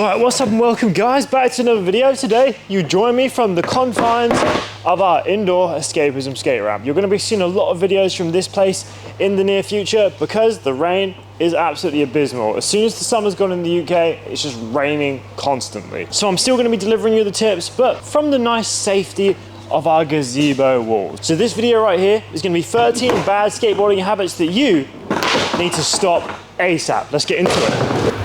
Alright, what's up and welcome guys, back to another video. Today, you join me from the confines of our indoor escapism skate ramp. You're going to be seeing a lot of videos from this place in the near future because the rain is absolutely abysmal. As soon as the summer's gone in the UK, it's just raining constantly. So I'm still going to be delivering you the tips, but from the nice safety of our gazebo walls. So this video right here is going to be 13 bad skateboarding habits that you need to stop ASAP. Let's get into it.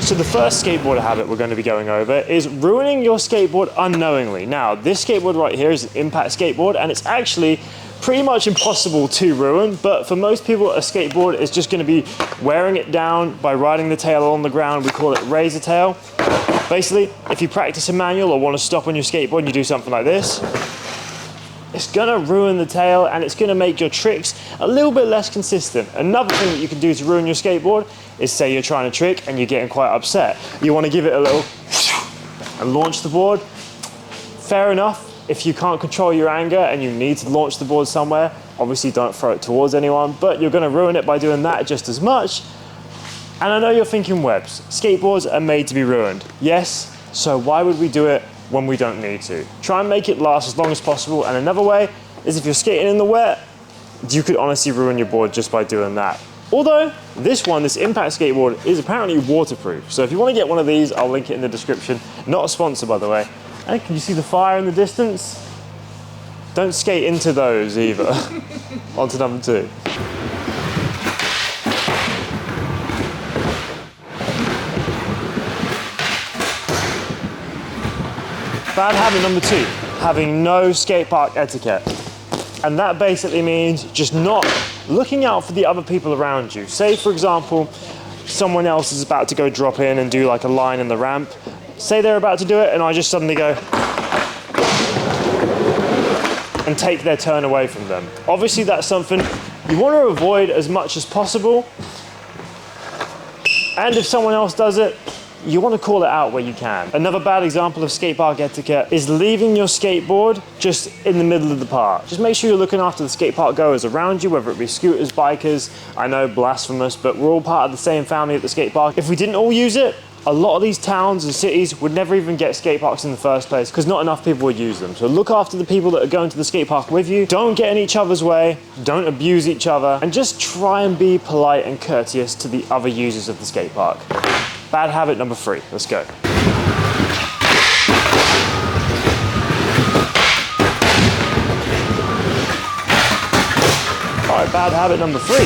So the first skateboarder habit we're going to be going over is ruining your skateboard unknowingly. Now, this skateboard right here is an impact skateboard, and it's actually pretty much impossible to ruin, but for most people, a skateboard is just going to be wearing it down by riding the tail on the ground. We call it razor tail. Basically, if you practice a manual or want to stop on your skateboard and you do something like this, it's gonna ruin the tail and it's gonna make your tricks a little bit less consistent. Another thing that you can do to ruin your skateboard is say you're trying to trick and you're getting quite upset. You wanna give it a little and launch the board. Fair enough, if you can't control your anger and you need to launch the board somewhere, obviously don't throw it towards anyone, but you're gonna ruin it by doing that just as much. And I know you're thinking, Webz, skateboards are made to be ruined. Yes, so why would we do it when we don't need to? Try and make it last as long as possible. And another way is if you're skating in the wet, you could honestly ruin your board just by doing that. Although this impact skateboard is apparently waterproof. So if you want to get one of these, I'll link it in the description. Not a sponsor, by the way. And can you see the fire in the distance? Don't skate into those either. On to number 2. Bad habit number 2, having no skate park etiquette. And that basically means just not looking out for the other people around you. Say, for example, someone else is about to go drop in and do like a line in the ramp. Say they're about to do it and I just suddenly go and take their turn away from them. Obviously that's something you want to avoid as much as possible. And if someone else does it, you want to call it out where you can. Another bad example of skate park etiquette is leaving your skateboard just in the middle of the park. Just make sure you're looking after the skate park goers around you, whether it be scooters, bikers. I know, blasphemous, but we're all part of the same family at the skate park. If we didn't all use it, a lot of these towns and cities would never even get skate parks in the first place because not enough people would use them. So look after the people that are going to the skate park with you. Don't get in each other's way, don't abuse each other, and just try and be polite and courteous to the other users of the skate park. Bad habit number 3, let's go. All right, bad habit number 3.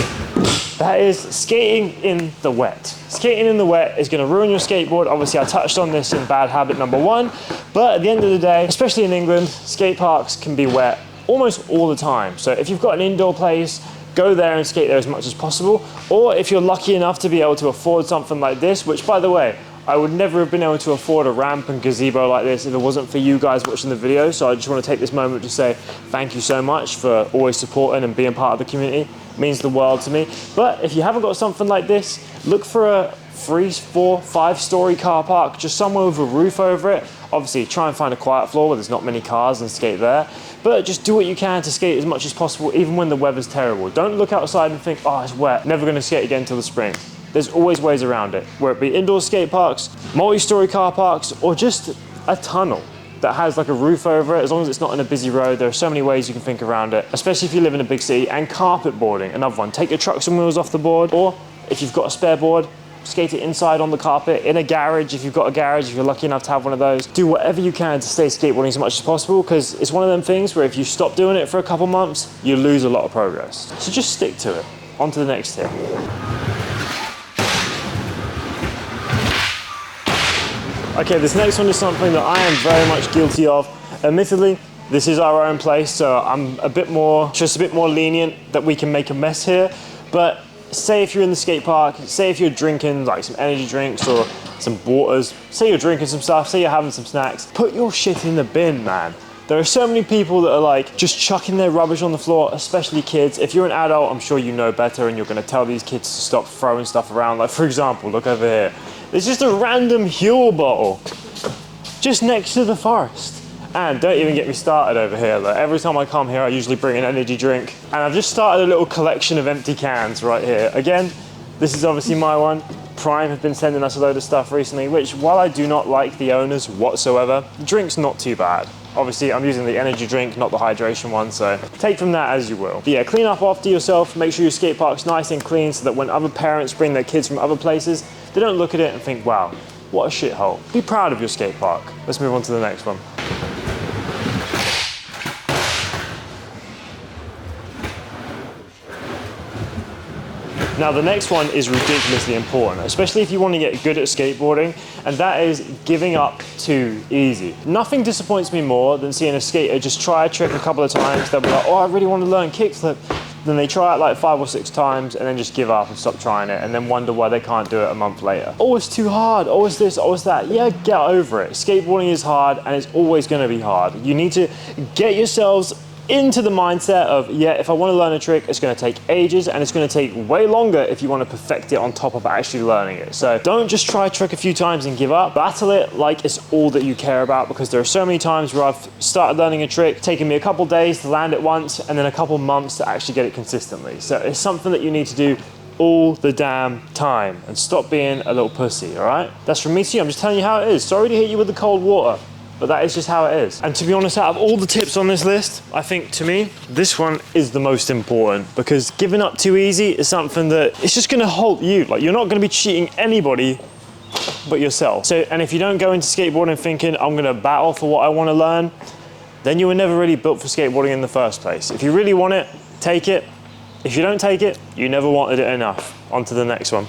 That is skating in the wet. Skating in the wet is gonna ruin your skateboard. Obviously, I touched on this in bad habit number 1, but at the end of the day, especially in England, skate parks can be wet almost all the time. So if you've got an indoor place, go there and skate there as much as possible. Or if you're lucky enough to be able to afford something like this, which by the way, I would never have been able to afford a ramp and gazebo like this if it wasn't for you guys watching the video. So I just want to take this moment to say thank you so much for always supporting and being part of the community. It means the world to me. But if you haven't got something like this, look for a 3, 4, 5-story car park, just somewhere with a roof over it. Obviously, try and find a quiet floor where there's not many cars and skate there. But just do what you can to skate as much as possible, even when the weather's terrible. Don't look outside and think, oh, it's wet, never gonna skate again till the spring. There's always ways around it, whether it be indoor skate parks, multi-story car parks, or just a tunnel that has like a roof over it. As long as it's not in a busy road, there are so many ways you can think around it, especially if you live in a big city. And carpet boarding, another one. Take your trucks and wheels off the board, or if you've got a spare board, skate it inside on the carpet, in a garage if you've got a garage, if you're lucky enough to have one of those. Do whatever you can to stay skateboarding as much as possible, because it's one of them things where if you stop doing it for a couple months, you lose a lot of progress. So just stick to it. On to the next tip. Okay, this next one is something that I am very much guilty of. Admittedly, this is our own place, so I'm just a bit more lenient that we can make a mess here. But say if you're in the skate park, say if you're drinking like some energy drinks or some waters, say you're drinking some stuff, say you're having some snacks, put your shit in the bin, man. There are so many people that are like just chucking their rubbish on the floor, especially kids. If you're an adult, I'm sure you know better and you're gonna tell these kids to stop throwing stuff around. Like for example, look over here. There's just a random Huel bottle just next to the forest. And don't even get me started over here. Look, every time I come here, I usually bring an energy drink. And I've just started a little collection of empty cans right here. Again, this is obviously my one. Prime have been sending us a load of stuff recently, which while I do not like the owners whatsoever, the drink's not too bad. Obviously, I'm using the energy drink, not the hydration one, so take from that as you will. But yeah, clean up after yourself, make sure your skate park's nice and clean so that when other parents bring their kids from other places, they don't look at it and think, wow, what a shithole. Be proud of your skate park. Let's move on to the next one. Now the next one is ridiculously important, especially if you want to get good at skateboarding, and that is giving up too easy. Nothing disappoints me more than seeing a skater just try a trick a couple of times, they'll be like, oh, I really want to learn kickflip. Then they try it like 5 or 6 times and then just give up and stop trying it and then wonder why they can't do it a month later. Oh, it's too hard, oh, it's this, oh, it's that. Yeah, get over it. Skateboarding is hard and it's always going to be hard. You need to get yourselves into the mindset of, yeah, if I want to learn a trick, it's going to take ages and it's going to take way longer if you want to perfect it on top of actually learning it. So don't just try a trick a few times and give up. Battle it like it's all that you care about, because there are so many times where I've started learning a trick, taking me a couple days to land it once and then a couple months to actually get it consistently. So it's something that you need to do all the damn time and stop being a little pussy, all right? That's from me to you. I'm just telling you how it is. Sorry to hit you with the cold water, but that is just how it is. And to be honest, out of all the tips on this list, I think to me, this one is the most important, because giving up too easy is something that it's just gonna halt you. Like, you're not gonna be cheating anybody but yourself. So, and if you don't go into skateboarding thinking, I'm gonna battle for what I wanna learn, then you were never really built for skateboarding in the first place. If you really want it, take it. If you don't take it, you never wanted it enough. On to the next one.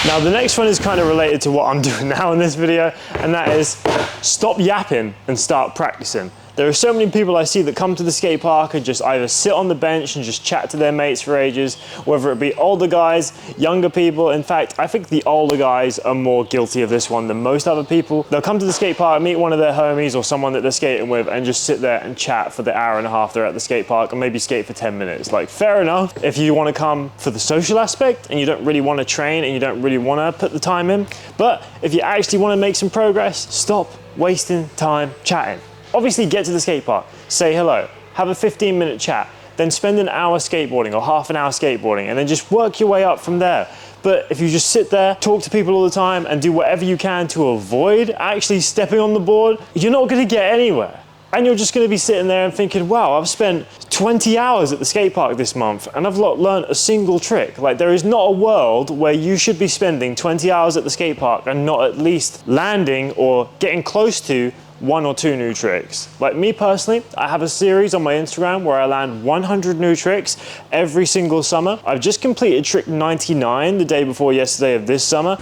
Now the next one is kind of related to what I'm doing now in this video, and that is stop yapping and start practicing. There are so many people I see that come to the skate park and just either sit on the bench and just chat to their mates for ages, whether it be older guys, younger people. In fact, I think the older guys are more guilty of this one than most other people. They'll come to the skate park, meet one of their homies or someone that they're skating with and just sit there and chat for the hour and a half they're at the skate park, and maybe skate for 10 minutes. Like, fair enough if you want to come for the social aspect and you don't really want to train and you don't really want to put the time in. But if you actually want to make some progress, stop wasting time chatting. Obviously, get to the skate park, say hello, have a 15-minute chat, then spend an hour skateboarding or half an hour skateboarding, and then just work your way up from there. But if you just sit there, talk to people all the time, and do whatever you can to avoid actually stepping on the board, you're not gonna get anywhere. And you're just gonna be sitting there and thinking, wow, I've spent 20 hours at the skate park this month and I've not learned a single trick. Like, there is not a world where you should be spending 20 hours at the skate park and not at least landing or getting close to 1 or 2 new tricks. Like me personally, I have a series on my Instagram where I land 100 new tricks every single summer. I've just completed trick 99 the day before yesterday of this summer.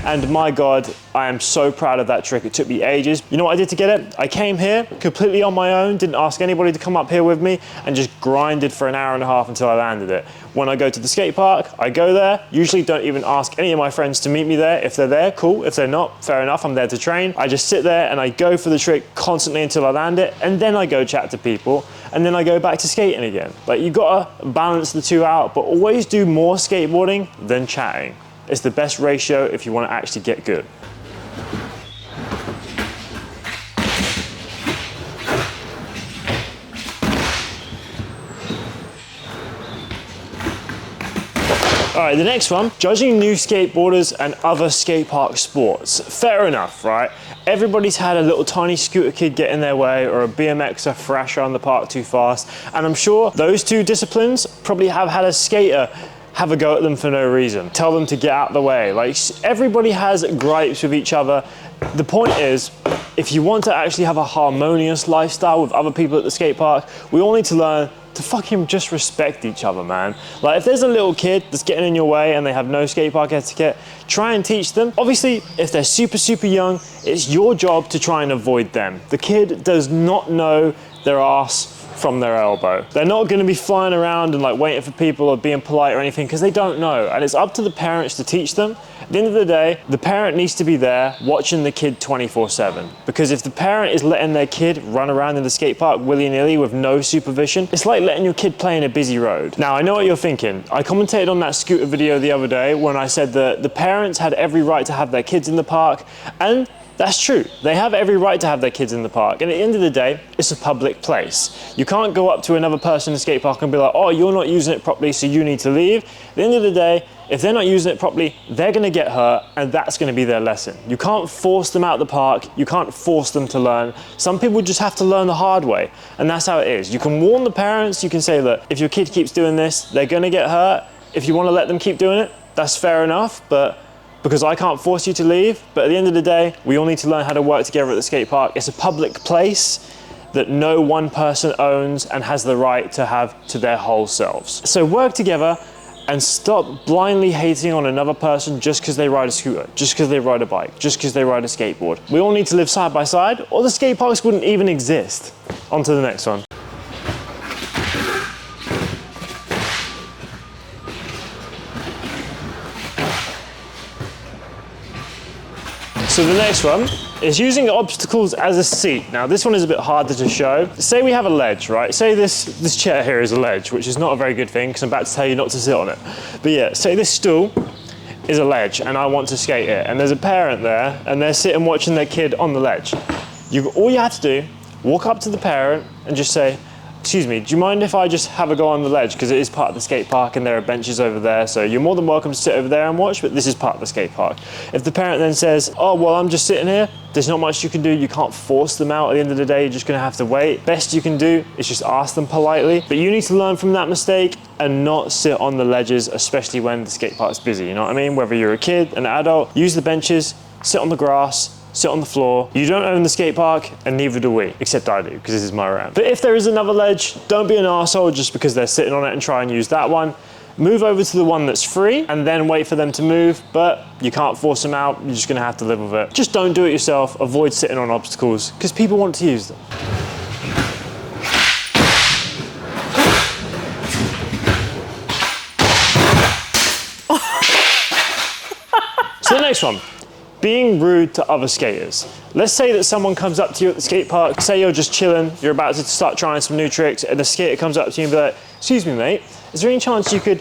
And my God, I am so proud of that trick. It took me ages. You know what I did to get it? I came here completely on my own, didn't ask anybody to come up here with me, and just grinded for an hour and a half until I landed it. When I go to the skate park, I go there, usually don't even ask any of my friends to meet me there. If they're there, cool. If they're not, fair enough, I'm there to train. I just sit there and I go for the trick constantly until I land it, and then I go chat to people, and then I go back to skating again. Like, you gotta balance the two out, but always do more skateboarding than chatting. It's the best ratio if you want to actually get good. All right, the next one, judging new skateboarders and other skate park sports. Fair enough, right? Everybody's had a little tiny scooter kid get in their way, or a BMXer thrasher on the park too fast. And I'm sure those two disciplines probably have had a skater have a go at them for no reason. Tell them to get out of the way. Like, everybody has gripes with each other. The point is, if you want to actually have a harmonious lifestyle with other people at the skate park, we all need to learn to fucking just respect each other, man. Like, if there's a little kid that's getting in your way and they have no skate park etiquette, try and teach them. Obviously, if they're super, super young, it's your job to try and avoid them. The kid does not know their ass from their elbow. They're not going to be flying around and like waiting for people or being polite or anything because they don't know. And it's up to the parents to teach them. At the end of the day, the parent needs to be there watching the kid 24/7. Because if the parent is letting their kid run around in the skate park willy-nilly with no supervision, it's like letting your kid play in a busy road. Now, I know what you're thinking. I commentated on that scooter video the other day when I said that the parents had every right to have their kids in the park, and that's true. They have every right to have their kids in the park. And at the end of the day, it's a public place. You can't go up to another person in the skate park and be like, oh, you're not using it properly, so you need to leave. At the end of the day, if they're not using it properly, they're gonna get hurt, and that's gonna be their lesson. You can't force them out of the park. You can't force them to learn. Some people just have to learn the hard way, and that's how it is. You can warn the parents. You can say, look, if your kid keeps doing this, they're gonna get hurt. If you wanna let them keep doing it, that's fair enough, but because I can't force you to leave. But at the end of the day, we all need to learn how to work together at the skate park. It's a public place that no one person owns and has the right to have to their whole selves. So work together and stop blindly hating on another person just because they ride a scooter, just because they ride a bike, just because they ride a skateboard. We all need to live side by side, or the skate parks wouldn't even exist. On to the next one. So the next one is using obstacles as a seat. Now this one is a bit harder to show. Say we have a ledge, right? Say this chair here is a ledge, which is not a very good thing because I'm about to tell you not to sit on it. But yeah, say this stool is a ledge and I want to skate it, and there's a parent there and they're sitting watching their kid on the ledge. All you have to do, walk up to the parent and just say, excuse me, do you mind if I just have a go on the ledge? Because it is part of the skate park and there are benches over there, so you're more than welcome to sit over there and watch, but this is part of the skate park. If the parent then says, oh, well, I'm just sitting here, there's not much you can do, you can't force them out. At the end of the day, you're just gonna have to wait. Best you can do is just ask them politely, but you need to learn from that mistake and not sit on the ledges, especially when the skate park's busy, you know what I mean? Whether you're a kid, an adult, use the benches, sit on the grass, sit on the floor. You don't own the skate park, and neither do we, except I do, because this is my rant. But if there is another ledge, don't be an arsehole just because they're sitting on it and try and use that one. Move over to the one that's free and then wait for them to move, but you can't force them out. You're just gonna have to live with it. Just don't do it yourself. Avoid sitting on obstacles because people want to use them. So the next one. Being rude to other skaters. Let's say that someone comes up to you at the skate park, say you're just chilling, you're about to start trying some new tricks, and the skater comes up to you and be like, excuse me, mate, is there any chance you could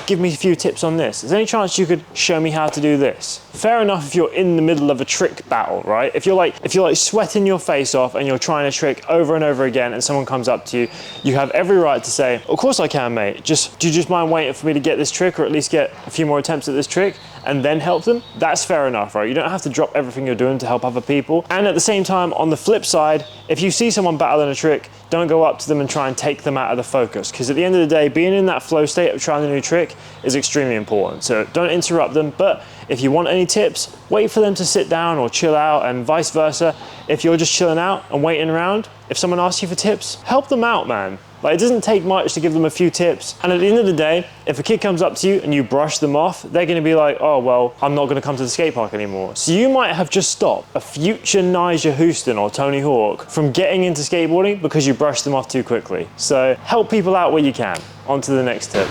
give me a few tips on this? Is there any chance you could show me how to do this? Fair enough if you're in the middle of a trick battle, right? If you're like sweating your face off and you're trying a trick over and over again and someone comes up to you, you have every right to say, of course I can, mate. Do you just mind waiting for me to get this trick, or at least get a few more attempts at this trick and then help them? That's fair enough, right? You don't have to drop everything you're doing to help other people. And at the same time, on the flip side, if you see someone battling a trick, don't go up to them and try and take them out of the focus. Because at the end of the day, being in that flow state of trying a new trick is extremely important. So don't interrupt them, but if you want any tips, wait for them to sit down or chill out, and vice versa. If you're just chilling out and waiting around, if someone asks you for tips, help them out, man. Like, it doesn't take much to give them a few tips. And at the end of the day, if a kid comes up to you and you brush them off, they're gonna be like, oh, well, I'm not gonna come to the skate park anymore. So you might have just stopped a future Nigel Houston or Tony Hawk from getting into skateboarding because you brushed them off too quickly. So help people out where you can. On to the next tip.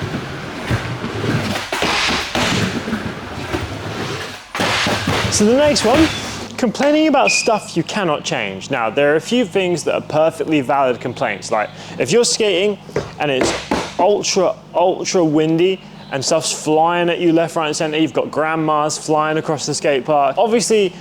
So the next one, complaining about stuff you cannot change. Now, there are a few things that are perfectly valid complaints. Like, if you're skating and it's ultra windy and stuff's flying at you left, right, and center, you've got grandmas flying across the skate park, obviously,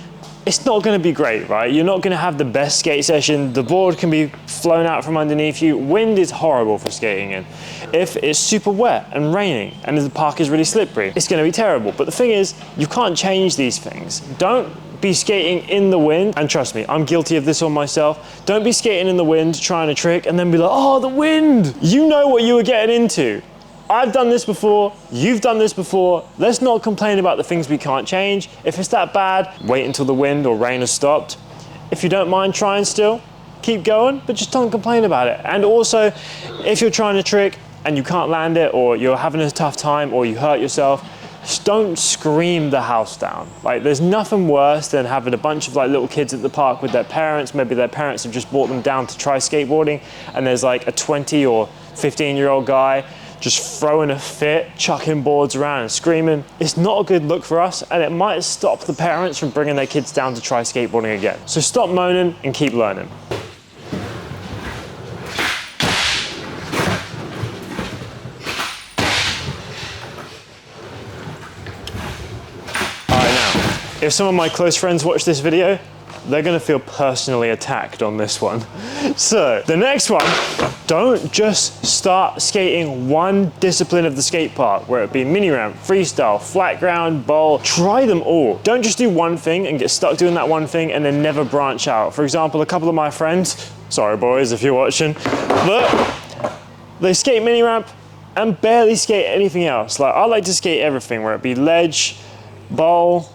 it's not gonna be great, right? You're not gonna have the best skate session. The board can be flown out from underneath you. Wind is horrible for skating in. If it's super wet and raining and the park is really slippery, it's gonna be terrible. But the thing is, you can't change these things. Don't be skating in the wind, and trust me, I'm guilty of this on myself. Don't be skating in the wind trying a trick and then be like, oh, the wind! You know what you were getting into. I've done this before, you've done this before. Let's not complain about the things we can't change. If it's that bad, wait until the wind or rain has stopped. If you don't mind trying still, keep going, but just don't complain about it. And also, if you're trying a trick and you can't land it, or you're having a tough time, or you hurt yourself, don't scream the house down. Like, there's nothing worse than having a bunch of like little kids at the park with their parents. Maybe their parents have just brought them down to try skateboarding, and there's like a 20 or 15-year-old guy just throwing a fit, chucking boards around and screaming. It's not a good look for us, and it might stop the parents from bringing their kids down to try skateboarding again. So stop moaning and keep learning. If some of my close friends watch this video, they're gonna feel personally attacked on this one. So, the next one, don't just start skating one discipline of the skate park, whether it be mini ramp, freestyle, flat ground, bowl, try them all. Don't just do one thing and get stuck doing that one thing and then never branch out. For example, a couple of my friends, sorry boys if you're watching, but they skate mini ramp and barely skate anything else. Like, I like to skate everything, whether it be ledge, bowl,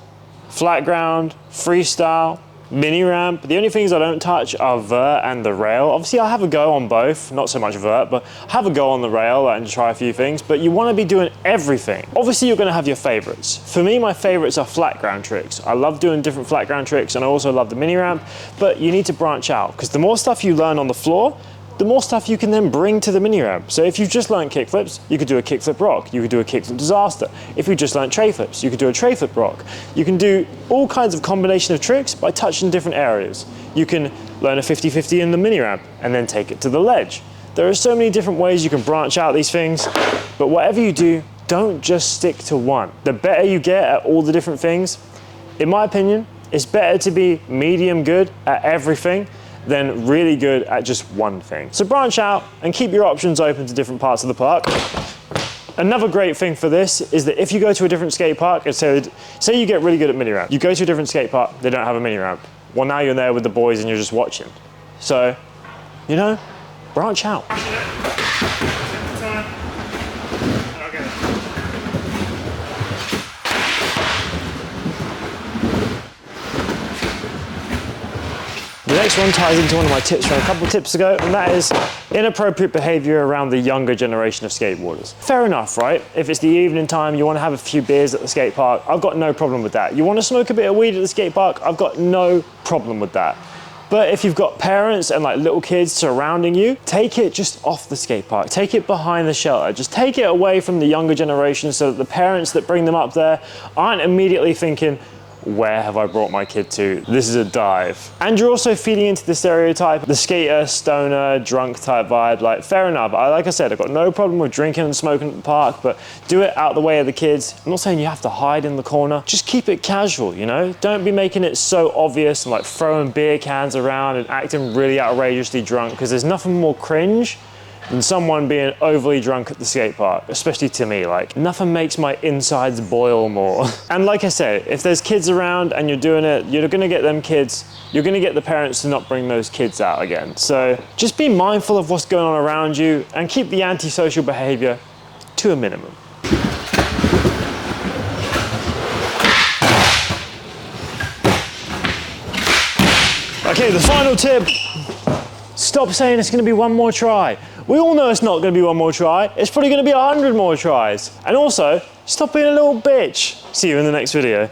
flat ground, freestyle, mini ramp. The only things I don't touch are vert and the rail. Obviously I'll have a go on both, not so much vert, but have a go on the rail and try a few things, but you wanna be doing everything. Obviously you're gonna have your favorites. For me, my favorites are flat ground tricks. I love doing different flat ground tricks, and I also love the mini ramp, but you need to branch out, because the more stuff you learn on the floor, the more stuff you can then bring to the mini ramp. So if you've just learned kickflips, you could do a kickflip rock. You could do a kickflip disaster. If you just learned tray flips, you could do a tray flip rock. You can do all kinds of combination of tricks by touching different areas. You can learn a 50-50 in the mini ramp and then take it to the ledge. There are so many different ways you can branch out these things, but whatever you do, don't just stick to one. The better you get at all the different things, in my opinion, it's better to be medium good at everything than really good at just one thing. So branch out and keep your options open to different parts of the park. Another great thing for this is that if you go to a different skate park and say you get really good at mini ramp, you go to a different skate park, they don't have a mini ramp. Well, now you're there with the boys and you're just watching. So, you know, branch out. The next one ties into one of my tips from a couple of tips ago, and that is inappropriate behavior around the younger generation of skateboarders. Fair enough, right? If it's the evening time, you want to have a few beers at the skate park, I've got no problem with that. You want to smoke a bit of weed at the skate park, I've got no problem with that. But if you've got parents and like little kids surrounding you, take it just off the skate park. Take it behind the shelter. Just take it away from the younger generation so that the parents that bring them up there aren't immediately thinking, where have I brought my kid to? This is a dive. And you're also feeding into the stereotype, the skater, stoner, drunk type vibe. Like, fair enough. Like I said, I've got no problem with drinking and smoking at the park, but do it out the way of the kids. I'm not saying you have to hide in the corner. Just keep it casual, you know? Don't be making it so obvious and like throwing beer cans around and acting really outrageously drunk, because there's nothing more cringe than someone being overly drunk at the skate park, especially to me. Like, nothing makes my insides boil more. And like I said, if there's kids around and you're doing it, you're gonna get them kids, you're gonna get the parents to not bring those kids out again. So just be mindful of what's going on around you and keep the antisocial behavior to a minimum. Okay, the final tip, stop saying it's gonna be one more try. We all know it's not gonna be one more try. It's probably gonna be 100 more tries. And also, stop being a little bitch. See you in the next video.